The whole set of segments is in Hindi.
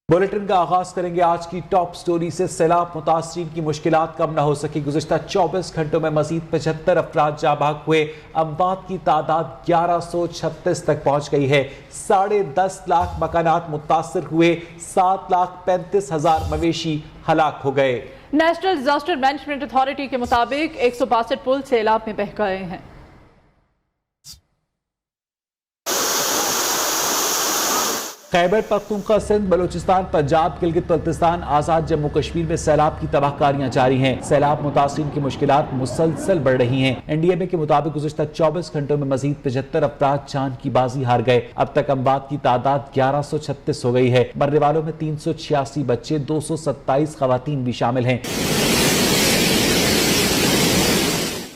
बुलेटिन का आगाज करेंगे आज की टॉप स्टोरी से। सैलाब मुतासरीन की मुश्किलात कम न हो सकी। गुज़िश्ता 24 घंटों में मजीद 75 अफराद जाँ भाग हुए। अमवात की तादाद 1136 तक पहुंच गई है। 10.5 लाख मकानात मुतासर हुए। 7,35,000 मवेशी हलाक हो गए। नेशनल डिजास्टर मैनेजमेंट अथॉरिटी के मुताबिक 162 पुल सैलाब में बह गए हैं। खैबर पख्तूनख्वा, सिंध, बलूचिस्तान, पंजाब, गिलगित बल्तिस्तान, आज़ाद जम्मू कश्मीर में सैलाब की तबाहकारियां जारी हैं। सैलाब मुतासरीन की मुश्किलात मुसलसल बढ़ रही हैं। NDMA के मुताबिक गुज़िश्ता 24 घंटों में मजीद 75 अफराद जान की बाजी हार गए। अब तक अमवात की तादाद 1136 हो गई है। मरने वालों में 386 बच्चे, 227 खवातीन भी शामिल हैं।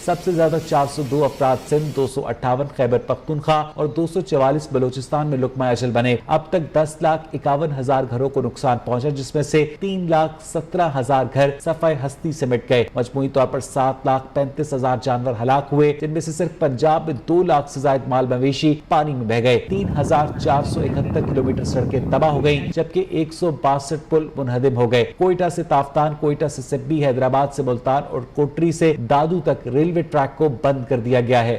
सबसे ज्यादा 402 अफराद सिंध, 258 खैबर पख्तूनख्वा और 244 बलूचिस्तान में लुकमा अजल बने। अब तक 10,51,000 घरों को नुकसान पहुंचा, जिसमें से 3,17,000 घर सफाए हस्ती से मिट गए। मजमूई तौर पर 7,35,000 जानवर हलाक हुए, जिनमें से सिर्फ पंजाब में 2 लाख से ज्यादा माल मवेशी पानी में बह गए। 3,471 किलोमीटर सड़कें तबाह हो गई, जबकि 162 पुल मुनहदिम हो गए। कोयटा से ताफ्तान, कोयटा से सिब्बी, हैदराबाद से मुल्तान और कोटरी से दादू तक रेलवे ट्रैक को बंद कर दिया गया है।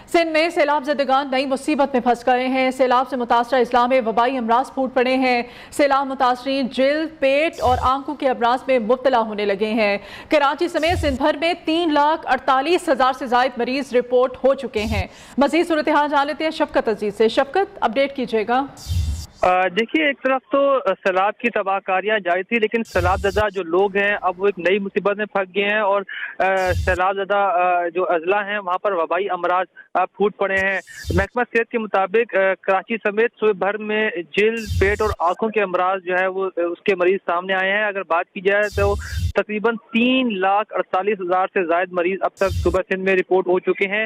सिंध में सैलाब ज़दगान नई मुसीबत में फंस गए हैं। सैलाब से मुतासरा अजला में वबाई अमराज फूट पड़े हैं। सैलाब मुतासरीन जिल्द, पेट और आंखों के अमराज में मुब्तला होने लगे हैं। कराची समेत सिंध भर में 3,48,000 से ज्यादा मरीज रिपोर्ट हो चुके हैं। मजीद सूरत हाल जान लेते हैं शफकत अजीज से। शफकत, अपडेट कीजिएगा। देखिए, एक तरफ तो सैलाब की तबाहकारियां जारी थी, लेकिन सैलाब ज़दा जो लोग हैं अब वो एक नई मुसीबत में फंस गए हैं और सैलाब ज़दा जो अजला हैं वहाँ पर वबाई अमराज फूट पड़े हैं। महकमा सेहत के मुताबिक कराची समेत सूबे भर में जिल्द, पेट और आंखों के अमराज जो है वो उसके मरीज सामने आए हैं। अगर बात की जाए तो तकरीबन 3,48,000 से ज्यादा मरीज अब तक सुबह सिंध में रिपोर्ट हो चुके हैं।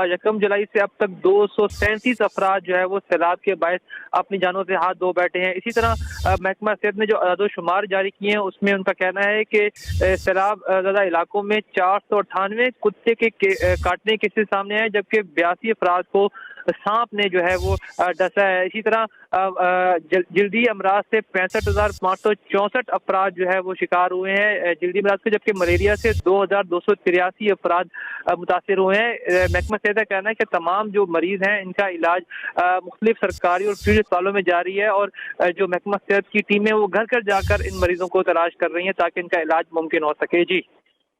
1 जुलाई से अब तक 237 अफराद जो है वो सैलाब के बायस अपनी जानों से हाथ धो बैठे हैं। इसी तरह महकमा सेहत ने जो आदादोशुमार जारी किए हैं उसमें उनका कहना है कि सैलाब ज़्यादा इलाकों में 498 कुत्ते के काटने के केसेस सामने आए, जबकि 82 अफराद को सांप ने जो है वो डसा है। इसी तरह जल्दी अमराज से 65,564 अफराद जो है वो शिकार हुए हैं जल्दी अमराज के, जबकि मलेरिया से 2,283 अफराद मुतासर हुए हैं। महकमा सेहत का कहना है कि तमाम जो मरीज हैं इनका इलाज मुख्तलिफ सरकारी और फील्ड अस्पतालों में जारी है और जो महकमा सेहत की टीम है वो घर घर जाकर इन मरीजों को तलाश कर रही है ताकि इनका इलाज मुमकिन हो सके। जी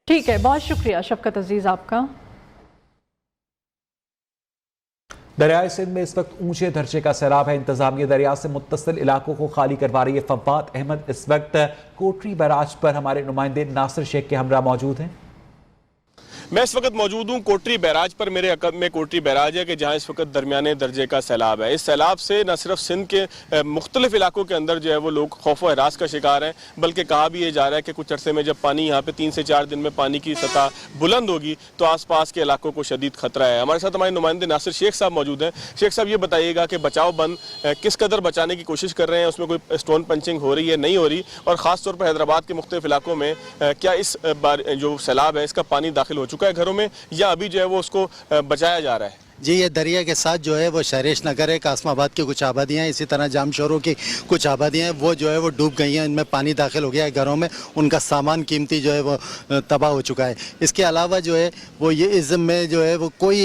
ठीक है, बहुत शुक्रिया शफकत अजीज आपका। दरियाए सिंध में इस वक्त ऊंचे दर्जे का सैलाब है। इंतजामिया दरिया से मुत्तसिल इलाकों को खाली करवा रही है। फवाद अहमद इस वक्त कोटरी बैराज पर हमारे नुमाइंदे नासिर शेख के हमरा मौजूद हैं। मैं इस वक्त मौजूद हूँ कोटरी बैराज पर। मेरे अकब में कोटरी बैराज है कि जहाँ इस वक्त दरमियाने दर्जे का सैलाब है। इस सैलाब से न सिर्फ सिंध के मुख्तलिफ इलाकों के अंदर जो है वो लोग खौफ व हरास का शिकार हैं, बल्कि कहा भी ये जा रहा है कि कुछ अरसे में जब पानी यहाँ पे 3 से 4 दिन में पानी की सतह बुलंद होगी तो आसपास के इलाकों को शदीद खतरा है। हमारे साथ हमारे नुमाइंदे नासिर शेख साहब मौजूद हैं। शेख साहब, ये बताइएगा कि बचाव बंद किस कदर बचाने की कोशिश कर रहे हैं, उसमें कोई स्टोन पंचिंग हो रही है, नहीं हो रही, और ख़ासतौर पर हैदराबाद के मुख्तलिफ इलाकों में क्या इस बार जो सैलाब है इसका पानी दाखिल हो चुका है घरों में या अभी जो है वो उसको बचाया जा रहा है? जी, ये दरिया के साथ जो है वो शहरेश नगर है, कासमाबाद की कुछ आबादियाँ, इसी तरह जामशोरों की कुछ आबादियाँ हैं, वो जो है वो डूब गई हैं, इनमें पानी दाखिल हो गया है घरों में, उनका सामान कीमती जो है वो तबाह हो चुका है। इसके अलावा जो है वो ये इसमें जो है वो कोई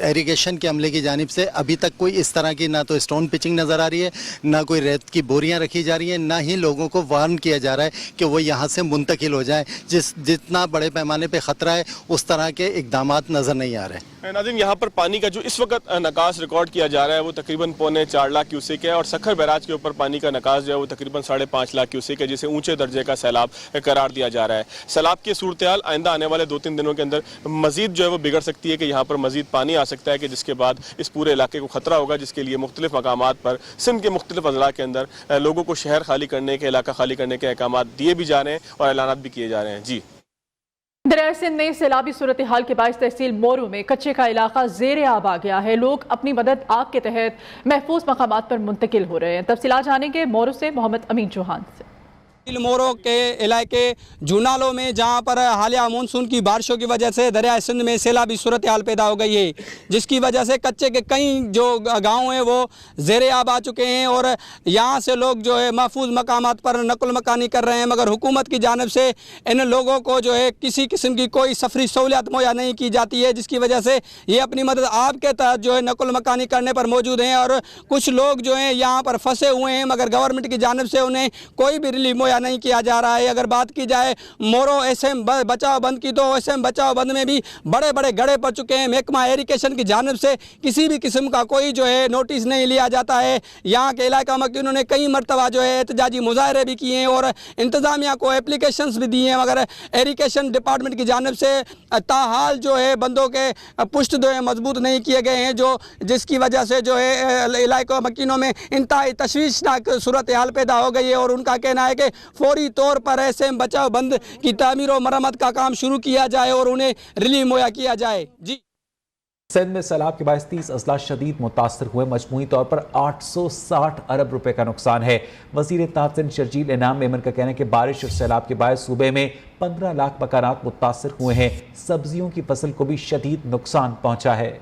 इरिगेशन के अमले की जानिब से अभी तक कोई इस तरह की ना तो स्टोन पिचिंग नज़र आ रही है, ना कोई रेत की बोरियाँ रखी जा रही हैं, ना ही लोगों को वार्न किया जा रहा है कि वो यहाँ से मुंतकिल हो जाएँ। जितना बड़े पैमाने पर ख़तरा है उस तरह के इकदाम नज़र नहीं आ रहे। नाज़रीन, यहाँ पर पानी का जो इस वक्त नकास रिकॉर्ड किया जा रहा है वो तकरीबन 3.25 लाख क्यूसेक है और सखर बैराज के ऊपर पानी का नकास जो है वो तकरीबन 5.5 लाख क्यूसेक है, जिसे ऊंचे दर्जे का सैलाब करार दिया जा रहा है। सैलाब की सूरत हाल आइंदा आने वाले 2-3 दिनों के अंदर मजीद जो है वो बिगड़ सकती है कि यहाँ पर मजीद पानी आ सकता है कि जिसके बाद इस पूरे इलाके को खतरा होगा, जिसके लिए मुख्तलिफ मकामात पर सिंध के मुख्तलिफ अजला के अंदर लोगों को शहर खाली करने के, इलाका खाली करने के अहकाम दिए भी जा रहे हैं और ऐलानात भी किए जा रहे हैं। जी, दरिया सिंध में सैलाबी सूरत हाल के बायस तहसील मोरू में कच्चे का इलाका ज़ेरे आब आ गया है। लोग अपनी मदद आग के तहत महफूज मकामात पर मुंतकिल हो रहे हैं। तफसीलात जानेंगे मोरू से मोहम्मद अमीन चौहान से। मोरो के इलाके जूनालो में जहां पर हालिया मानसून की बारिशों की वजह से दरिया सिंध में सैलाबी सूरत हाल पैदा हो गई है, जिसकी वजह से कच्चे के कई जो गांव हैं वो ज़ेरे आब आ चुके हैं और यहां से लोग जो है महफूज मकामात पर नकल मकानी कर रहे हैं, मगर हुकूमत की जानिब से इन लोगों को जो है किसी किस्म की कोई सफरी सहूलियत मुहैया नहीं की जाती है, जिसकी वजह से ये अपनी मदद आपके तहत जो है नकल मकानी करने पर मौजूद हैं और कुछ लोग जो हैं यहाँ पर फंसे हुए हैं, मगर गवर्नमेंट की जानिब से उन्हें कोई भी रिलीफ मुहैया नहीं किया जा रहा है। अगर बात की जाए मोरो एसएम बचाव बंद की, तो एसएम बचाव बंद में भी बड़े बड़े गड्ढे पड़ चुके हैं। महकमा इरिगेशन की जानिब से किसी भी किस्म का कोई जो है नोटिस नहीं लिया जाता है। यहाँ के इलाका में उन्होंने कई मरतबा जो है एहतजाजी मुजाहरे भी किए हैं और इंतज़ामिया को एप्लीकेशंस भी दिए हैं, मगर इरिगेशन डिपार्टमेंट की जानिब से ताहाल जो है बंदों के पुष्ट जो है मजबूत नहीं किए गए हैं, जो जिसकी वजह से जो है इलाका मकीनों में इंतहाई तशवीशनाक सूरत हाल पैदा हो गई है और उनका कहना है कि फौरी तौर पर ऐसे बचाव बंद की तामीर और मरम्मत का काम शुरू किया जाए और उन्हें रिलीफ मुहैया किया जाए। जी, सिंध में सैलाब के बायस 30 अजला शदीद मुतासर हुए, मजमूई तौर पर 860 अरब रुपए का नुकसान है। वजीर इत्तेहाद सिंध शर्जील इनाम मेमन का कहना है कि बारिश और सैलाब के बायस सूबे में 15 लाख मकानात मुतासर हुए हैं। सब्जियों की फसल को भी शदीद नुकसान पहुंचा है।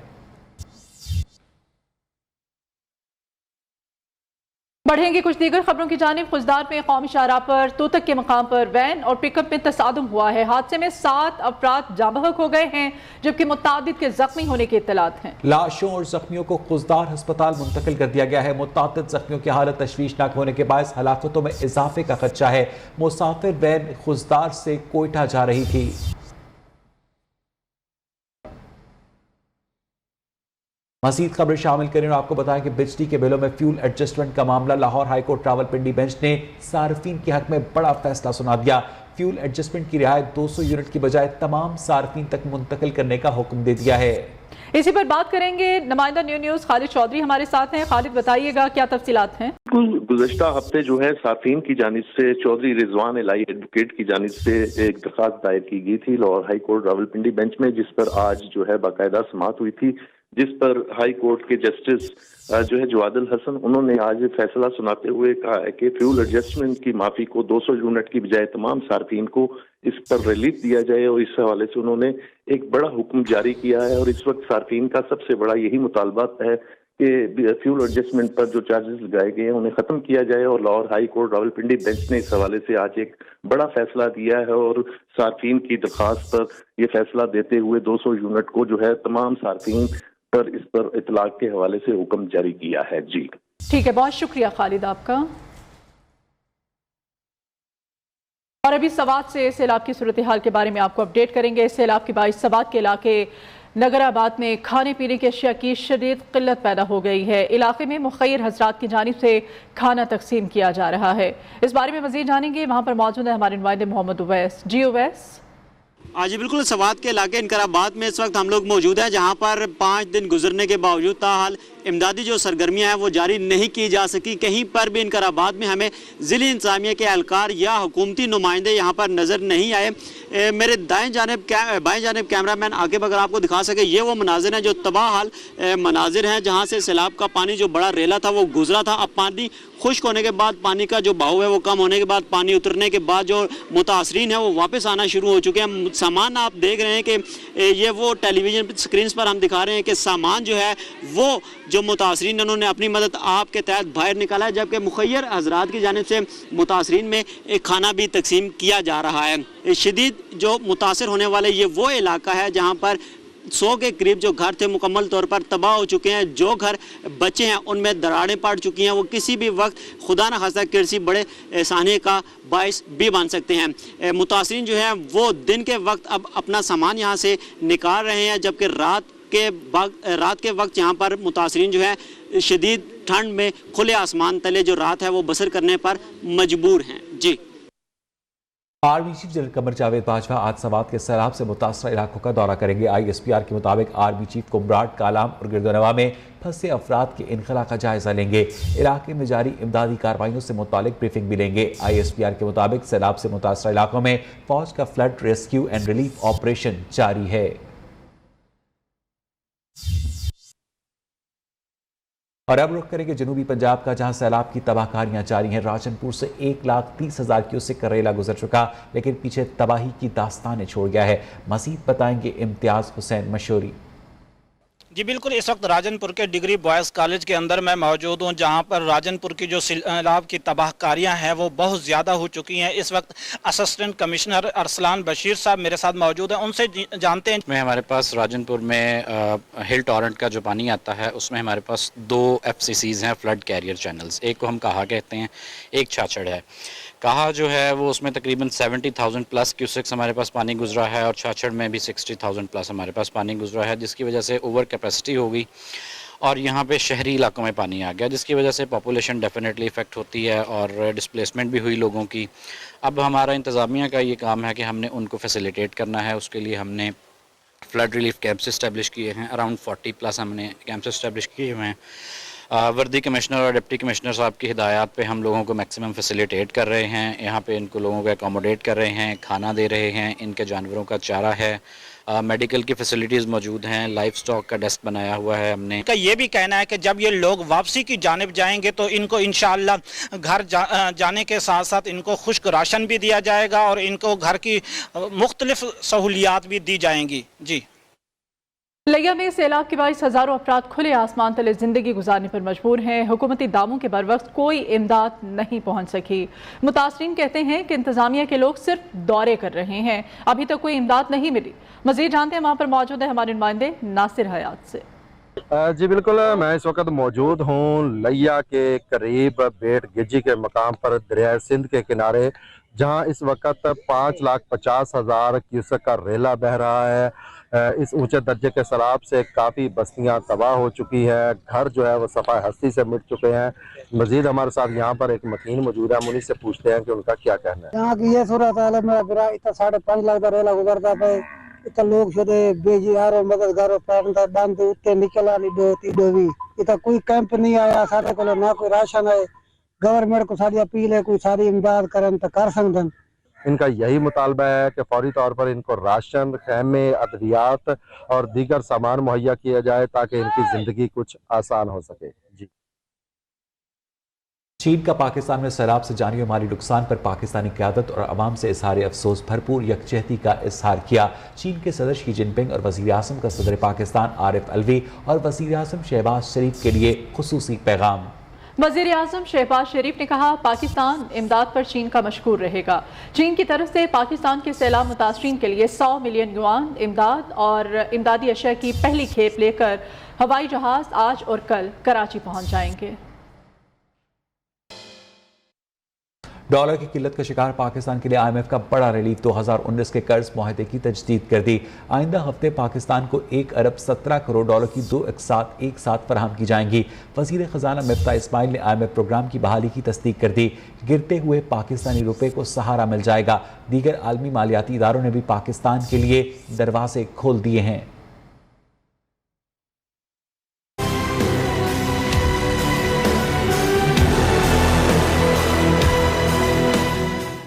बढ़ेंगे कुछ दीगर खबरों की जानिब। खुजदार में कौमी शाहराह पर तोतक के मकाम पर वैन और पिकअप में तसादुम हुआ है। हादसे में 7 अफराद जाँ बहक हो गए हैं, जबकि मुतादिद के जख्मी होने की इत्तलात हैं। लाशों और जख्मियों को खुजदार अस्पताल मुंतकिल कर दिया गया है। मुतादिद जख्मियों की हालत तशवीशनाक होने के बायस हलाकतों में इजाफे का खदशा है। मुसाफिर वैन खुजदार से कोयटा जा रही थी। मज़ीद खबर शामिल करें और आपको बताएं कि बिजली के बिलों में फ्यूल एडजस्टमेंट का मामला लाहौर हाईकोर्ट रावलपिंडी बेंच ने सार्फिन के हक में बड़ा फैसला सुना दिया। फ्यूल एडजस्टमेंट की रियायत 200 यूनिट की बजाय तमाम सार्फिन तक मुंतकिल करने का हुक्म दे दिया है। इसी पर बात करेंगे। नुमाइंदा न्यूज़ खालिद चौधरी हमारे साथ हैं। खालिद, बताइएगा क्या तफसीलात हैं? गुज़श्ता हफ्ते जो है सार्फिन की जानिब से चौधरी रिजवान इलाही एडवोकेट की जानिब से एक दरखास्त दायर की गई थी Lahore high court Rawalpindi bench में, जिस पर आज जो है बाकायदा समाअत हुई थी, जिस पर हाई कोर्ट के जस्टिस जो है जवादुल हसन, उन्होंने आज फैसला सुनाते हुए कहा है कि फ्यूल एडजस्टमेंट की माफी को 200 यूनिट की बजाय तमाम सार्फिन को इस पर रिलीफ दिया जाए और इस हवाले से उन्होंने एक बड़ा हुक्म जारी किया है। और इस वक्त सार्फिन का सबसे बड़ा यही मुतालबा है कि फ्यूल एडजस्टमेंट पर जो चार्जेस लगाए गए हैं उन्हें खत्म किया जाए और Lahore high court Rawalpindi bench ने इस हवाले से आज एक बड़ा फैसला दिया है और सार्फिन की दरखास्त पर यह फैसला देते हुए 200 यूनिट को जो है तमाम सार्फिन पर इस पर इतलाक के हवाले से हुक्म जारी किया है। जी ठीक है, बहुत शुक्रिया खालिद आपका। और अभी सवात से सैलाब की सूरत हाल के बारे में आपको अपडेट करेंगे। सैलाब के बाइस सवात के इलाके नगराबाद में खाने पीने की अशिया की शदीद किल्लत पैदा हो गई है। इलाके में मुखैर हजरात की जानिब से खाना तकसीम किया जा रहा है। इस बारे में मजीद जानेंगे, वहाँ पर मौजूद है हमारे नुमाइंदे मोहम्मद उवैस। जी उवैस। जी बिल्कुल, सवात के इलाके इनकराबाद में इस वक्त हम लोग मौजूद हैं, जहां पर 5 दिन गुजरने के बावजूद ताहाल इमदादी जो सरगर्मियां हैं वो जारी नहीं की जा सकी। कहीं पर भी इनकराबाद में हमें ज़िली इंतज़ामिया के एहलकार या हुकूमती नुमाइंदे यहाँ पर नज़र नहीं आए। मेरे बाएं जानिब कैमरामैन आगे अगर आपको दिखा सके, ये वो मनाजिर हैं जो तबाह हाल मनाजिर हैं, जहाँ से सैलाब का पानी जो बड़ा रेला था वो गुजरा था। अब पानी खुश्क होने के बाद, पानी का जो बहाव है वो कम होने के बाद, पानी उतरने के बाद जो मुतासरीन है वो वापस आना शुरू हो चुके हैं। सामान आप देख रहे हैं कि ये वो टेलीविज़न स्क्रीन पर हम दिखा रहे हैं कि सामान जो है वो जो मुतासरीन उन्होंने अपनी मदद आपके तहत बाहर निकाला है, जबकि मुखैर हजरात की जानिब से मुतासरीन में एक खाना भी तकसीम किया जा रहा है। शदीद जो मुतासर होने वाले ये वो इलाका है जहाँ पर 100 के करीब जो घर थे मुकम्मल तौर पर तबाह हो चुके हैं। जो घर बचे हैं उनमें दरारें पड़ चुकी हैं, वो किसी भी वक्त खुदा न खास्ता किसी बड़े एहसाने का बायस भी बन सकते हैं। मुतासरीन जो हैं वो दिन के वक्त अब अपना सामान यहाँ से निकाल रहे हैं, जबकि रात के वक्त यहाँ पर मुतासरीन जो है शदीद ठंड में खुले आसमान तले जो रात है वो बसर करने पर मजबूर हैं। जी, army chief general Qamar Javed Bajwa आज सवात के सैलाब से मुतासरा इलाकों का दौरा करेंगे। ISPR के मुताबिक आर्मी चीफ कुम्बराट, कालाम और गिरदोनवा में फंसे अफराद के इनखला का जायजा लेंगे। इलाके में जारी इमदादी कार्रवाइयों से मुतालिक ब्रीफिंग भी लेंगे। ISPR के मुताबिक सैलाब से मुतासरा इलाकों में फौज का flood rescue and relief operation जारी है। और अब रुख करेंगे जनूबी पंजाब का, जहां सैलाब की तबाहकारियां जारी हैं। राजनपुर से 1,30,000 क्यूसेक करेला गुजर चुका, लेकिन पीछे तबाही की दास्तानें छोड़ गया है। मजीद बताएंगे इम्तियाज हुसैन मशहूरी। जी बिल्कुल, इस वक्त राजनपुर के डिग्री बॉयज़ कॉलेज के अंदर मैं मौजूद हूं, जहां पर राजनपुर की जो सैलाब की तबाहकारियां हैं वो बहुत ज़्यादा हो चुकी हैं। इस वक्त असिस्टेंट कमिश्नर अरसलान बशीर साहब मेरे साथ मौजूद हैं, उनसे जानते हैं। में हमारे पास राजनपुर में हिल टॉरेंट का जो पानी आता है उसमें हमारे पास 2 FCCs हैं, फ्लड कैरियर चैनल्स। एक को हम कहा कहते हैं, एक छाछड़ है। कहा जो है वो उसमें तकरीबन 70,000 प्लस क्यूसेक्स हमारे पास पानी गुजरा है, और छाछड़ में भी 60,000 प्लस हमारे पास पानी गुजरा है, जिसकी वजह से ओवर कैपेसिटी हो गई और यहाँ पे शहरी इलाकों में पानी आ गया, जिसकी वजह से पॉपुलेशन डेफिनेटली इफ़ेक्ट होती है और डिस्प्लेसमेंट भी हुई लोगों की। अब हमारा इंतज़ामिया का ये काम है कि हमने उनको फैसिलिटेट करना है। उसके लिए हमने फ्लड रिलीफ कैंप्स इस्टेब्लिश किए हैं, अराउंड 40 प्लस हमने कैंप्स इस्टेब्लिश किए हुए हैं। वर्दी कमिश्नर और डिप्टी कमिश्नर साहब की हिदायत पे हम लोगों को मैक्सिमम फैसिलिटेट कर रहे हैं। यहाँ पे इनको लोगों को एकोमोडेट कर रहे हैं, खाना दे रहे हैं, इनके जानवरों का चारा है, मेडिकल की फैसिलिटीज़ मौजूद हैं, लाइफ स्टॉक का डेस्क बनाया हुआ है हमने। इनका ये भी कहना है कि जब ये लोग वापसी की जानिब जाएंगे तो इनको इंशाअल्लाह घर जाने के साथ साथ इनको खुश्क राशन भी दिया जाएगा और इनको घर की मुख्तलिफ सहूलियात भी दी जाएंगी। जी, लिया में सैलाब के बाइस हज़ारों अफराद खुले आसमान तले जिंदगी गुजारने पर मजबूर हैं। हुकूमती दावों के बरवक्त कोई इमदाद नहीं पहुँच सकी। मुतासरीन कहते हैं कि इंतजामिया के लोग सिर्फ दौरे कर रहे हैं, अभी तक कोई इमदाद नहीं मिली। मजीद जानते हैं, वहाँ पर मौजूद है हमारे नुमाइंदे नासिर हयात से। जी बिल्कुल, मैं इस वक्त मौजूद हूँ लिया के करीब बेट गिजी के मकाम पर दरिया सिंध के किनारे, जहाँ इस वक्त 5,50,000 क्यूसेक का रेला बह रहा है। इस ऊंचे दर्जे के सैलाब से काफ़ी बस्तियां तबाह हो चुकी है, घर जो है वो सफ़ाई हस्ती से मिट चुके हैं। मजीद हमारे साथ यहाँ पर एक मकीन मौजूद है, हम उन्हीं से पूछते हैं कि उनका क्या कहना है। यहाँ की ये सूरत हाल है, मेरा इतना 5.5 लाख का रेला गुजरता पे, इतना लोग शुदे बेजियारो मददगारो बंद उत्ते निकला नहीं दो भी इतना कोई कैंप नहीं आया साढ़े को, ना कोई राशन है। गवर्नमेंट को सारी अपील है, कोई सारी इमदाद करन तो कर सकते। इनका यही मुतालबा है कि फौरी तौर पर इनको राशन, खैमे, अद्वियात और दीगर सामान मुहैया किया जाए ताकि इनकी जिंदगी कुछ आसान हो सके। जी, चीन का पाकिस्तान में सैलाब से जानी माली नुकसान पर पाकिस्तानी क़यादत और अवाम से इजहार अफसोस भरपूर यकजहती का इजहार किया। चीन के सदर शी जिनपिंग और वज़ीर आज़म का सदर पाकिस्तान आरिफ अलवी और वज़ीर आज़म शहबाज शरीफ के लिए खुसूसी पैगाम। वज़ीर आज़म शहबाज शरीफ ने कहा, पाकिस्तान इमदाद पर चीन का मशकूर रहेगा। चीन की तरफ से पाकिस्तान के सैलाब मुतासरीन के लिए 100 मिलियन युआन इमदाद और इमदादी अशिया की पहली खेप लेकर हवाई जहाज आज और कल कराची पहुँच जाएंगे। डॉलर की किल्लत का शिकार पाकिस्तान के लिए IMF का बड़ा रिलीफ, 2019 के कर्ज मुआहदे की तजदीद कर दी। आइंदा हफ्ते पाकिस्तान को 1 अरब 17 करोड़ डॉलर की 2 अक़सात एक साथ फराहम की जाएंगी। वज़ीर ख़जाना मिफ्ता इस्माइल ने IMF प्रोग्राम की बहाली की तस्दीक कर दी। गिरते हुए पाकिस्तानी रुपये को सहारा मिल जाएगा। दीगर आलमी मालियाती इदारों ने भी पाकिस्तान के लिए दरवाजे खोल दिए हैं।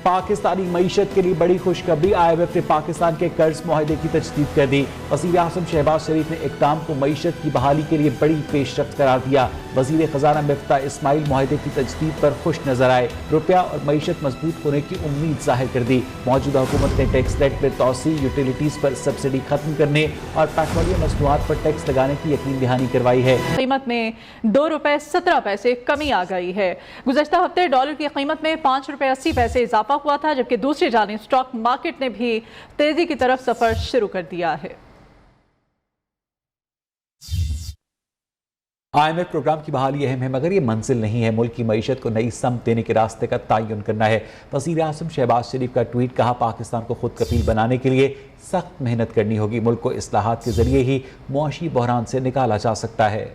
पाकिस्तानी मईशत के लिए बड़ी खुशखबरी, IMF ने पाकिस्तान के कर्ज मुआहदे की तजदीद कर दी। वज़ीर आज़म शहबाज शरीफ ने इक़दाम को मईशत की बहाली के लिए बड़ी पेशरफ्त करार दिया। वज़ीर ख़जाना मिफ्ता इस्माइल मुआहदे की तजदीद पर खुश नजर आए। रुपया और मईशत मजबूत होने की उम्मीद जाहिर कर दी। मौजूदा हुकूमत ने टैक्स रेट में तोसी, यूटिलिटीज़ पर सब्सिडी खत्म करने और पेट्रोलियम मसनूआत पर टैक्स लगाने की यकीन दहानी करवाई है। कीमत में 2 रुपये 17 पैसे कमी आ गई है। गुज़श्ता हफ्ते डॉलर की कीमत में 5 रुपये 80 पैसे इजाफा हुआ था, जबकि दूसरी जानिब स्टॉक मार्केट ने भी तेजी की तरफ सफर शुरू कर दिया है। IMF प्रोग्राम की बहाली अहम है, मगर ये मंजिल नहीं है। मुल्क की मईशत को नई समत देने के रास्ते का तयन करना है। वज़ीर आज़म शहबाज शरीफ का ट्वीट, कहा, पाकिस्तान को खुद कफील बनाने के लिए सख्त मेहनत करनी होगी। मुल्क को इस्लाहात के जरिए ही मुआशी बहरान से निकाला जा सकता है।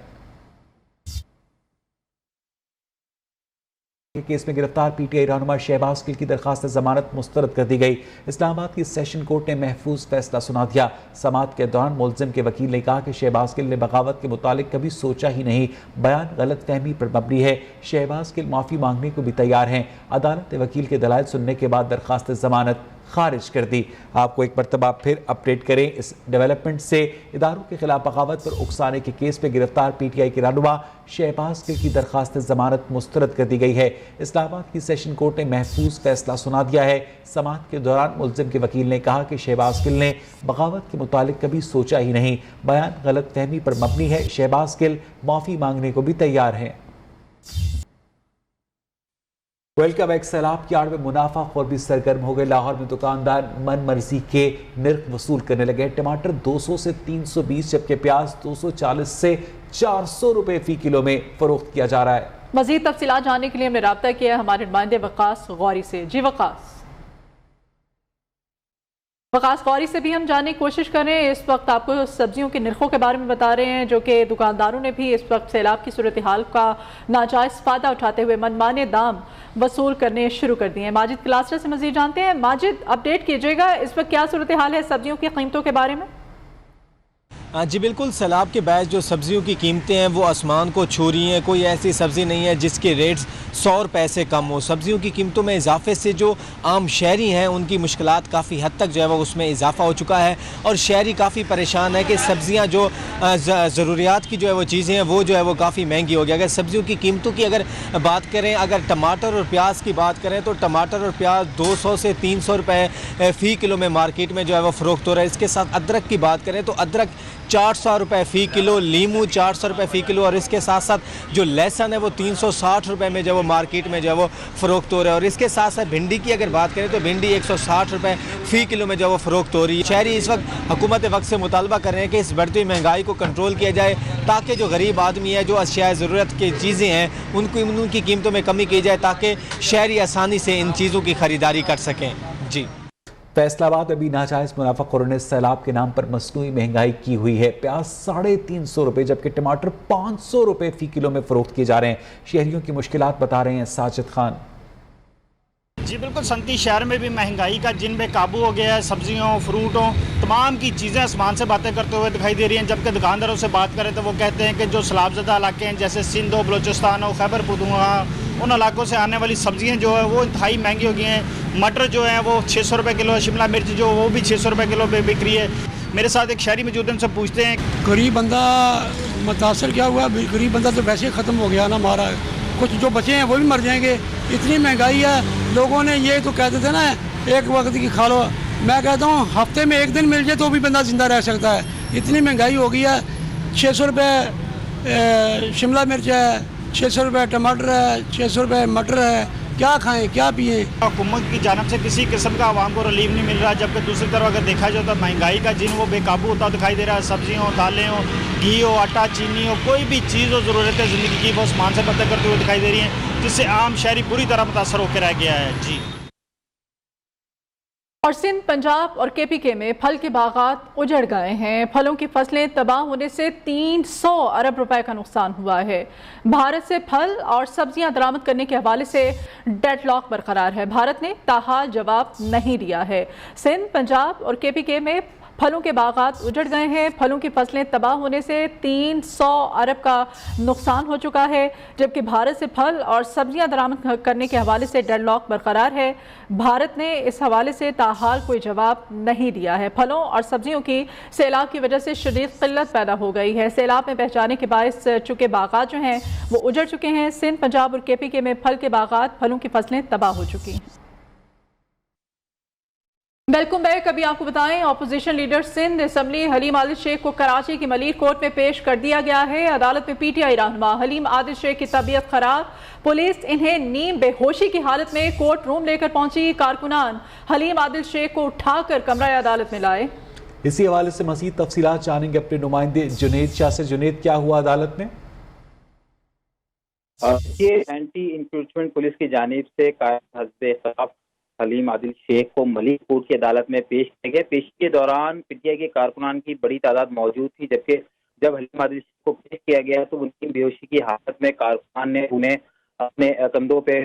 केस में गिरफ्तार PTI रहनुमा शहबाज गिल की दरखास्त जमानत मुस्तरद कर दी गई। इस्लामाबाद की सेशन कोर्ट ने महफूज फैसला सुना दिया। समाअत के दौरान मुलजिम के वकील ने कहा कि शहबाज गिल ने बगावत के मुतालिक कभी सोचा ही नहीं, बयान गलत फहमी पर मबनी है। शहबाज गिल माफ़ी मांगने को भी तैयार हैं। अदालत ने वकील के दलाइल सुनने के बाद दरखास्त जमानत खारिज कर दी। आपको एक मरतबा फिर अपडेट करें इस डेवलपमेंट से। इदारों के खिलाफ बगावत पर उकसाने के केस में गिरफ्तार PTI के रहनुमा शहबाज गिल की दरखास्त जमानत मुस्तरद कर दी गई है। इस्लामाबाद की सेशन कोर्ट ने महफूज फैसला सुना दिया है। समाअत के दौरान मुल्जिम के वकील ने कहा कि शहबाज गिल ने बगावत के मुतालिक कभी सोचा ही नहीं, बयान गलत फहमी पर मबनी है। शहबाज गिल माफी मांगने को भी तैयार है। Welcome back. सैलाब की आड़ में मुनाफाखोर भी सरगर्म हो गए। लाहौर में दुकानदार मन मर्जी के निर्ख वसूल करने लगे। टमाटर 200 से 320 जबकि प्याज 240 से 400 रुपए फी किलो में फरोख्त किया जा रहा है। मजीद तफसीलात जानने के लिए हमने रब्ता किया हमारे नुमाइंदे वकास गौरी से। जी वकास गौरी से भी हम जानने की कोशिश कर रहे हैं। इस वक्त आपको सब्जियों के निर्खों के बारे में बता रहे हैं, जो कि दुकानदारों ने भी इस वक्त सैलाब की सूरत हाल का नाजायज़ फ़ायदा उठाते हुए मनमाने दाम वसूल करने शुरू कर दिए हैं। माजिद क्लास्टर से मजीद जानते हैं। माजिद, अपडेट कीजिएगा, इस वक्त क्या सूरत हाल है सब्जियों की कीमतों के बारे में? जी बिल्कुल, सैलाब के बायस जो सब्जियों की कीमतें हैं वो आसमान को छू रही हैं। कोई ऐसी सब्ज़ी नहीं है जिसके रेट्स 100 रुपए से कम हो। सब्जियों की कीमतों में इजाफे से जो आम शहरी हैं उनकी मुश्किलात काफ़ी हद तक जो है वो उसमें इजाफा हो चुका है और शहरी काफ़ी परेशान है कि सब्जियां जो ज़रूरियात की जो है वो चीज़ें हैं वो जो है वो काफ़ी महंगी हो गई। अगर सब्जियों की कीमतों की अगर बात करें, अगर टमाटर और प्याज की बात करें तो टमाटर और प्याज 200 से 300 रुपये फ़ी किलो में मार्केट में जो है वो फ़रोख्त हो रहा है। इसके साथ अदरक की बात करें तो अदरक 400 रुपये फ़ी किलो, लीमू 400 रुपये फ़ी किलो और इसके साथ साथ जो लहसुन है वो 360 रुपये में जो वो मार्केट में जो वो फ़रोख्त हो रहा है। और इसके साथ साथ भिंडी की अगर बात करें तो भिंडी 160 रुपये फ़ी किलो में जो वो फ़रोख्त हो रही है। शहरी इस वक्त हुकूमत वक्त से मुतालबा कर रहे हैं कि इस बढ़ती हुई महंगाई को कंट्रोल किया जाए ताकि जो गरीब आदमी है, जो अशिया ज़रूरत की चीज़ें हैं उनकी कीमतों में कमी की जाए ताकि शहरी आसानी से इन चीज़ों की ख़रीदारी कर सकें। जी फैसलाबाद में भी नाजायज मुनाफाखोरों ने सैलाब के नाम पर मसनूई महंगाई की हुई है। प्याज 350 रुपये जबकि टमाटर 500 रुपये फी किलो में फरोख्त किए जा रहे हैं। शहरियों की मुश्किलात बता रहे हैं साजिद खान। जी बिल्कुल, संती शहर में भी महंगाई का जिन पे काबू हो गया है। सब्जियों, फ्रूटों, तमाम की चीज़ें आसमान से बातें करते हुए दिखाई दे रही हैं। जबकि दुकानदारों से बात करें तो वो कहते हैं कि जो सैलाबज़दा इलाके हैं जैसे सिंध हो, बलोचिस्तान हो, खैबर पख्तूनख्वा, उन इलाकों से आने वाली सब्जियां जो है वो इंतहाई महंगी हो गई हैं। मटर जो है वो 600 रुपये किलो है, शिमला मिर्च जो वो भी 600 रुपये किलो पे बिक रही है। मेरे साथ एक शहरी मौजूद है, उनसे पूछते हैं। गरीब बंदा मुतासर क्या हुआ? गरीब बंदा तो वैसे ही ख़त्म हो गया ना हमारा। कुछ जो बचे हैं वो भी मर जाएंगे। इतनी महंगाई है। लोगों ने ये तो कहते थे ना एक वक्त की खा लो, मैं कहता हूँ हफ्ते में एक दिन मिल जाए तो भी बंदा ज़िंदा रह सकता है। इतनी महंगाई हो गई है। 600 रुपये शिमला मिर्च है, 600 रुपये टमाटर है, 600 रुपये मटर है। क्या खाएं, क्या पिए? हुकूमत की जानब से किसी किस्म का आवाम को रिलीफ नहीं मिल रहा। जबकि दूसरी तरफ अगर देखा जाए तो महंगाई का जिन वो बेकाबू होता दिखाई दे रहा है। सब्जियों, दालें हो, घी हो, आटा, चीनी हो, कोई भी चीज़ हो ज़रूरत है ज़िंदगी की वो आसमान से बातें करते हुए दिखाई दे रही हैं, जिससे आम शहरी बुरी तरह मुतासर होकर रह गया है। जी। और सिंध, पंजाब और KPK में फल के बागात उजड़ गए हैं। फलों की फसलें तबाह होने से 300 अरब रुपए का नुकसान हुआ है। भारत से फल और सब्जियां दरामद करने के हवाले से डेडलॉक बरकरार है। भारत ने ताहाल जवाब नहीं दिया है। सिंध, पंजाब और KPK में फलों के बागात उजड़ गए हैं। फलों की फसलें तबाह होने से 300 अरब का नुकसान हो चुका है, जबकि भारत से फल और सब्जियां दरामद करने के हवाले से डेडलॉक बरकरार है। भारत ने इस हवाले से ताहाल कोई जवाब नहीं दिया है। फलों और सब्जियों की सैलाब की वजह से शदीद किल्लत पैदा हो गई है। सैलाब में बह के बायस चुके बागात जो हैं वो उजड़ चुके हैं। सिंध, पंजाब और KPK में फल के बागात, फलों की फसलें तबाह हो चुकी हैं। Welcome back. अभी आपको बताएं, opposition leader Sindh assembly Haleem Adil Sheikh को कराची की मलीर कोर्ट में पेश कर दिया गया है। अदालत में PTI रहनुमा हलीम आदिल शेख की तबीयत खराब, पुलिस इन्हें नीम बेहोशी की हालत में कोर्ट रूम लेकर पहुंची। कारकुनान हलीम आदिल शेख को उठाकर कमरा अदालत में लाए। इसी हवाले से मज़ीद तफसीलात जानेंगे अपने नुमाइंदे जुनेद शाह से। जुनेद, क्या हुआ अदालत में? ये एंटी इंक्रोचमेंट पुलिस की जानिब से हस्बे खिलाफ हलीम आदिल शेख को मलिक कोर्ट की अदालत में पेश किया गया। पेशी के दौरान PTI के कारकुनान की बड़ी तादाद मौजूद थी, जबकि जब हलीम आदिल शेख को पेश किया गया तो उनकी बेहोशी की हालत में कारकुनान ने उन्हें अपने कंधों पे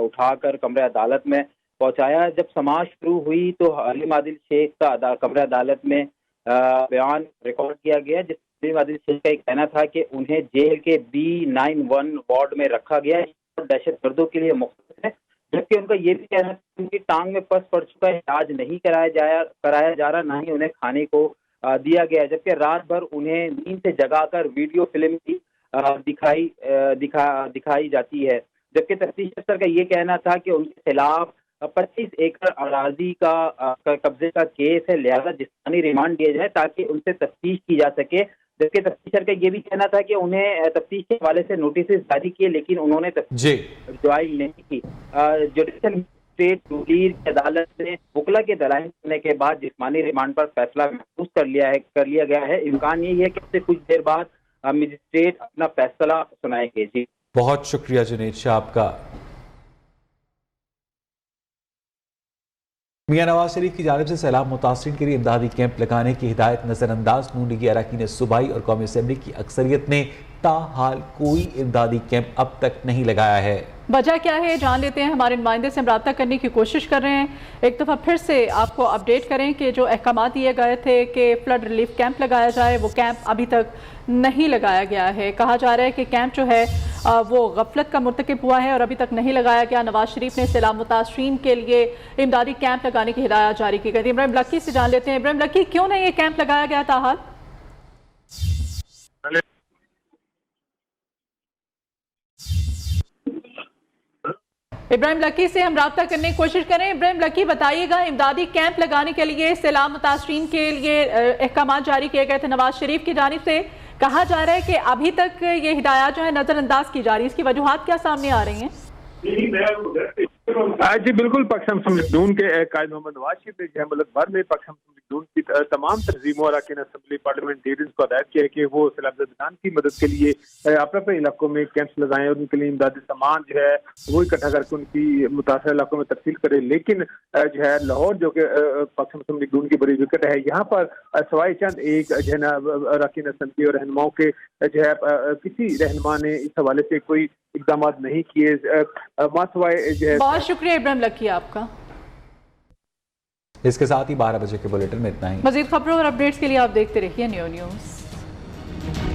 उठाकर कमरे अदालत में पहुंचाया। जब समाअत शुरू हुई तो हलीम आदिल शेख का कमरे अदालत में बयान रिकॉर्ड किया गया, जिसमें हलीम आदिल शेख का एक कहना था कि उन्हें जेल के B91 वार्ड में रखा गया। दहशत गर्दों के लिए मुख्तलिफ है जबकि उनका ये भी कहना है कि उनकी टांग में पस पड़ चुका है, इलाज नहीं कराया जा रहा, ना ही उन्हें खाने को दिया गया है। जबकि रात भर उन्हें नींद से जगाकर वीडियो फिल्म भी दिखाई जाती है। जबकि तफ्तीश अफसर का ये कहना था कि उनके खिलाफ 25 एकड़ अराजी का कब्जे का केस है, लिहाजा जिस्मानी रिमांड दिया जाए ताकि उनसे तफ्तीश की जा सके। जबकि तफ्तीशर का ये भी कहना था कि उन्हें तफ्तीश के हवाले से नोटिस जारी किए, लेकिन उन्होंने तफ्तीश ज्वाइन नहीं की। जुडिशल स्टेट की अदालत ने वकला के दलाइल करने के बाद जिस्मानी रिमांड पर फैसला महफूज कर लिया गया है। इम्कान यही है कि इससे कुछ देर बाद मजिस्ट्रेट अपना फैसला सुनाएंगे। जी बहुत शुक्रिया जुनेद शाह आपका। मियां नवाज शरीफ की जानिब से सैलाब मुतासरीन के लिए इमदादी कैंप लगाने की हिदायत नजरअंदाज नून लीगी अरकान सूबाई और कौमी असेंबली की अक्सरियत ने ताहाल कोई इमदादी कैंप अब तक नहीं लगाया है। वजह क्या है जान लेते हैं, हमारे नुमाइंदे से हम रब्ता करने की कोशिश कर रहे हैं। एक दफ़ा फिर से आपको अपडेट करें कि जो अहकाम दिए गए थे कि फ्लड रिलीफ कैंप लगाया जाए, वो कैंप अभी तक नहीं लगाया गया है। कहा जा रहा है कि कैंप जो है वो गफलत का मुर्तकिब हुआ है और अभी तक नहीं लगाया गया। नवाज शरीफ ने सैलाब मुतासरीन के लिए इमदादी कैंप लगाने की हिदायत जारी की गई थी। इब्राहिम लक्की से जान लेते हैं। इब्राहिम लक्की, क्यों नहीं ये कैंप लगाया गया ताहाल? इब्राहिम लकी से हम रब्ता करने की कोशिश करें। इब्राहिम लकी, बताइएगा, इमदादी कैंप लगाने के लिए सैलाब मुतासरीन के लिए अहकाम जारी किए गए थे नवाज शरीफ की जानिब से। कहा जा रहा है कि अभी तक ये हिदायत जो है नजरअंदाज की जा रही है, इसकी वजूहात क्या सामने आ रही हैं? जी बिल्कुल, पक्ष नून के कायद मोहम्मद नवाज शरीफ ने जो है मुल्क भर में पक्ष नून की तमाम तंजीमों और अरकान असेंबली पार्लियामेंटेरियंस को हिदायत किया है कि वो सैलाबज़दागान की मदद के लिए अपने अपने इलाकों में कैंप्स लगाएं और उनके लिए इमदादी सामान जो है वो इकट्ठा करके उनकी मुतासर इलाकों में तकसील करें। लेकिन जो है लाहौर जो कि पक्ष नून की बड़ी विकेट है, यहाँ पर सवाई चंद एक जो है ना अरकान असेंबली और रहनुमाओं के जो है किसी रहनुमा ने इस हवाले से कोई इकदाम नहीं किए। मासवाए जो है। बहुत शुक्रिया इब्राहिम लकी आपका। इसके साथ ही 12 बजे के बुलेटिन में इतना ही। मजीद खबरों और अपडेट्स के लिए आप देखते रहिए न्यू न्यूज़।